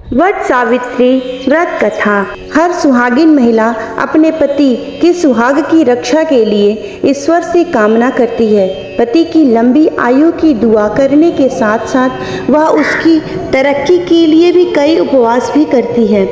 वट सावित्री व्रत कथा। हर सुहागिन महिला अपने पति के सुहाग की रक्षा के लिए ईश्वर से कामना करती है। पति की लंबी आयु की दुआ करने के साथ साथ वह उसकी तरक्की के लिए भी कई उपवास भी करती है।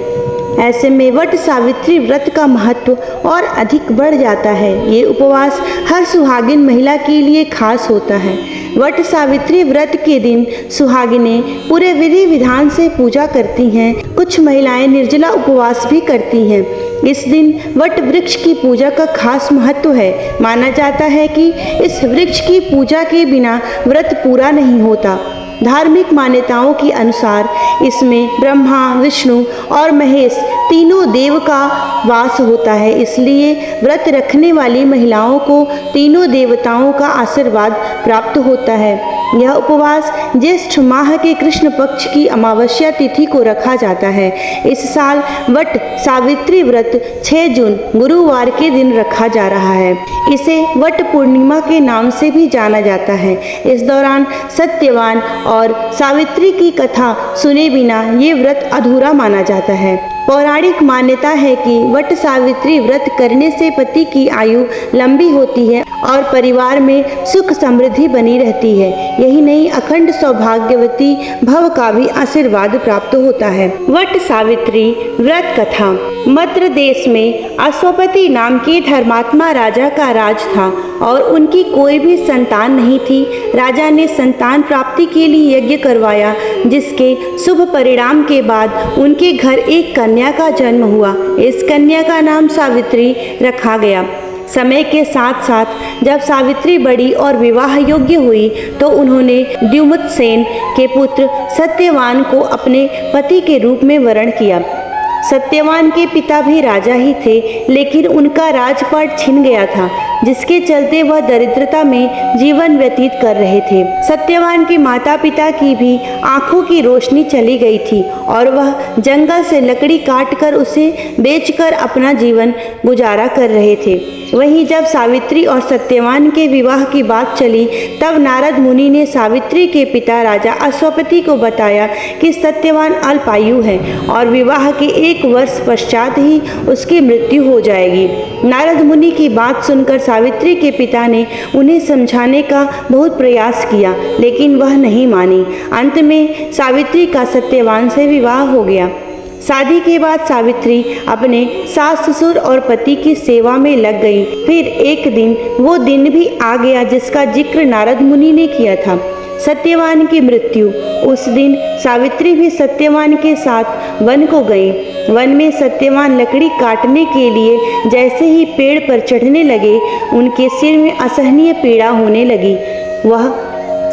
ऐसे में वट सावित्री व्रत का महत्व और अधिक बढ़ जाता है। ये उपवास हर सुहागिन महिला के लिए खास होता है। वट सावित्री व्रत के दिन सुहागिनें पूरे विधि विधान से पूजा करती हैं। कुछ महिलाएं निर्जला उपवास भी करती हैं। इस दिन वट वृक्ष की पूजा का खास महत्व है। माना जाता है कि इस वृक्ष की पूजा के बिना व्रत पूरा नहीं होता। धार्मिक मान्यताओं के अनुसार इसमें ब्रह्मा, विष्णु और महेश तीनों देव का वास होता है। इसलिए व्रत रखने वाली महिलाओं को तीनों देवताओं का आशीर्वाद प्राप्त होता है। यह उपवास ज्येष्ठ माह के कृष्ण पक्ष की अमावस्या तिथि को रखा जाता है। इस साल वट सावित्री व्रत 6 जून गुरुवार के दिन रखा जा रहा है। इसे वट पूर्णिमा के नाम से भी जाना जाता है। इस दौरान सत्यवान और सावित्री की कथा सुने बिना ये व्रत अधूरा माना जाता है। पौराणिक मान्यता है कि वट सावित्री व्रत करने से पति की आयु लंबी होती है और परिवार में सुख समृद्धि बनी रहती है। यही नहीं, अखंड सौभाग्यवती भव का भी आशीर्वाद प्राप्त होता है। वट सावित्री व्रत कथा। मद्र देश में अश्वपति नाम के धर्मात्मा राजा का राज था और उनकी कोई भी संतान नहीं थी। राजा ने संतान प्राप्ति के लिए यज्ञ करवाया, जिसके शुभ परिणाम के बाद उनके घर एक कन्या का जन्म हुआ। इस कन्या का नाम सावित्री रखा गया। समय के साथ साथ जब सावित्री बड़ी और विवाह योग्य हुई तो उन्होंने द्युमत्सेन के पुत्र सत्यवान को अपने पति के रूप में वरण किया। सत्यवान के पिता भी राजा ही थे, लेकिन उनका राजपाट छिन गया था, जिसके चलते वह दरिद्रता में जीवन व्यतीत कर रहे थे। सत्यवान के माता पिता की भी आंखों की रोशनी चली गई थी और वह जंगल से लकड़ी काटकर उसे बेचकर अपना जीवन गुजारा कर रहे थे। वहीं जब सावित्री और सत्यवान के विवाह की बात चली, तब नारद मुनि ने सावित्री के पिता राजा अश्वपति को बताया कि सत्यवान अल्पायु है और विवाह के 1 वर्ष पश्चात ही उसकी मृत्यु हो जाएगी। नारद मुनि की बात सुनकर सावित्री के पिता ने उन्हें समझाने का बहुत प्रयास किया, लेकिन वह नहीं मानी। अंत में सावित्री का सत्यवान से विवाह हो गया। शादी के बाद सावित्री अपने सास ससुर और पति की सेवा में लग गई। फिर एक दिन वो दिन भी आ गया जिसका जिक्र नारद मुनि ने किया था, सत्यवान की मृत्यु। उस दिन सावित्री भी सत्यवान के साथ वन को गई। वन में सत्यवान लकड़ी काटने के लिए जैसे ही पेड़ पर चढ़ने लगे, उनके सिर में असहनीय पीड़ा होने लगी। वह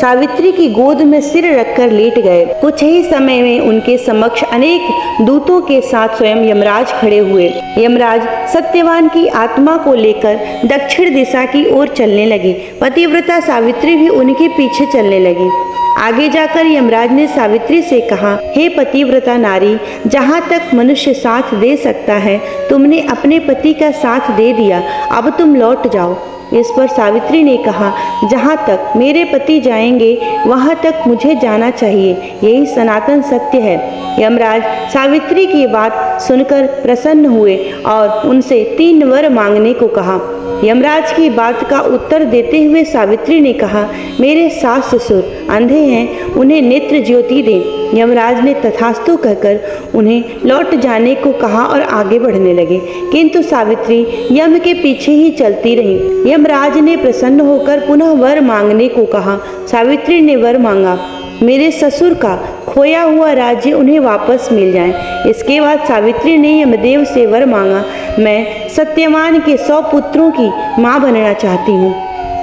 सावित्री की गोद में सिर रखकर लेट गए। कुछ ही समय में उनके समक्ष अनेक दूतों के साथ स्वयं यमराज खड़े हुए। यमराज सत्यवान की आत्मा को लेकर दक्षिण दिशा की ओर चलने लगे। पतिव्रता सावित्री भी उनके पीछे चलने लगी। आगे जाकर यमराज ने सावित्री से कहा, हे पतिव्रता नारी, जहाँ तक मनुष्य साथ दे सकता है तुमने अपने पति का साथ दे दिया, अब तुम लौट जाओ। इस पर सावित्री ने कहा, जहाँ तक मेरे पति जाएंगे वहाँ तक मुझे जाना चाहिए, यही सनातन सत्य है। यमराज सावित्री की बात सुनकर प्रसन्न हुए और उनसे 3 वर मांगने को कहा। यमराज की बात का उत्तर देते हुए सावित्री ने कहा, मेरे सास ससुर अंधे हैं, उन्हें नेत्र ज्योति दें। यमराज ने तथास्तु कहकर उन्हें लौट जाने को कहा और आगे बढ़ने लगे, किंतु सावित्री यम के पीछे ही चलती रही। यमराज ने प्रसन्न होकर पुनः वर मांगने को कहा। सावित्री ने वर मांगा, मेरे ससुर का खोया हुआ राज्य उन्हें वापस मिल जाए। इसके बाद सावित्री ने यमदेव से वर मांगा, मैं सत्यवान के 100 पुत्रों की माँ बनना चाहती हूँ,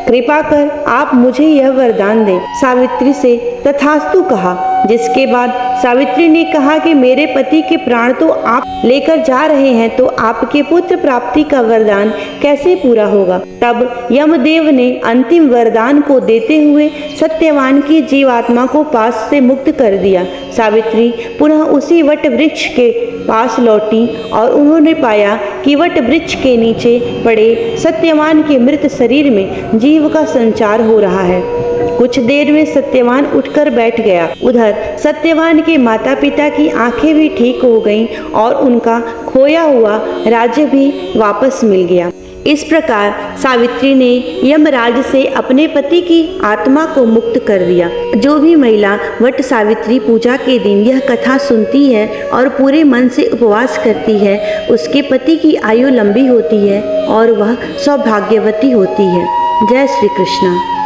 कृपा कर आप मुझे यह वरदान दें। सावित्री से तथास्तु कहा, जिसके बाद सावित्री ने कहा कि मेरे पति के प्राण तो आप लेकर जा रहे हैं, तो आपके पुत्र प्राप्ति का वरदान कैसे पूरा होगा। तब यमदेव ने अंतिम वरदान को देते हुए सत्यवान की जीवात्मा को पास से मुक्त कर दिया। सावित्री पुनः उसी वट वृक्ष के पास लौटी और उन्होंने पाया कि वट वृक्ष के नीचे पड़े सत्यवान के मृत शरीर में जीव का संचार हो रहा है। कुछ देर में सत्यवान उठकर बैठ गया। उधर सत्यवान के माता पिता की आंखें भी ठीक हो गईं और उनका खोया हुआ राज्य भी वापस मिल गया। इस प्रकार सावित्री ने यमराज से अपने पति की आत्मा को मुक्त कर दिया। जो भी महिला वट सावित्री पूजा के दिन यह कथा सुनती है और पूरे मन से उपवास करती है, उसके पति की आयु लंबी होती है और वह सौभाग्यवती होती है। जय श्री कृष्ण।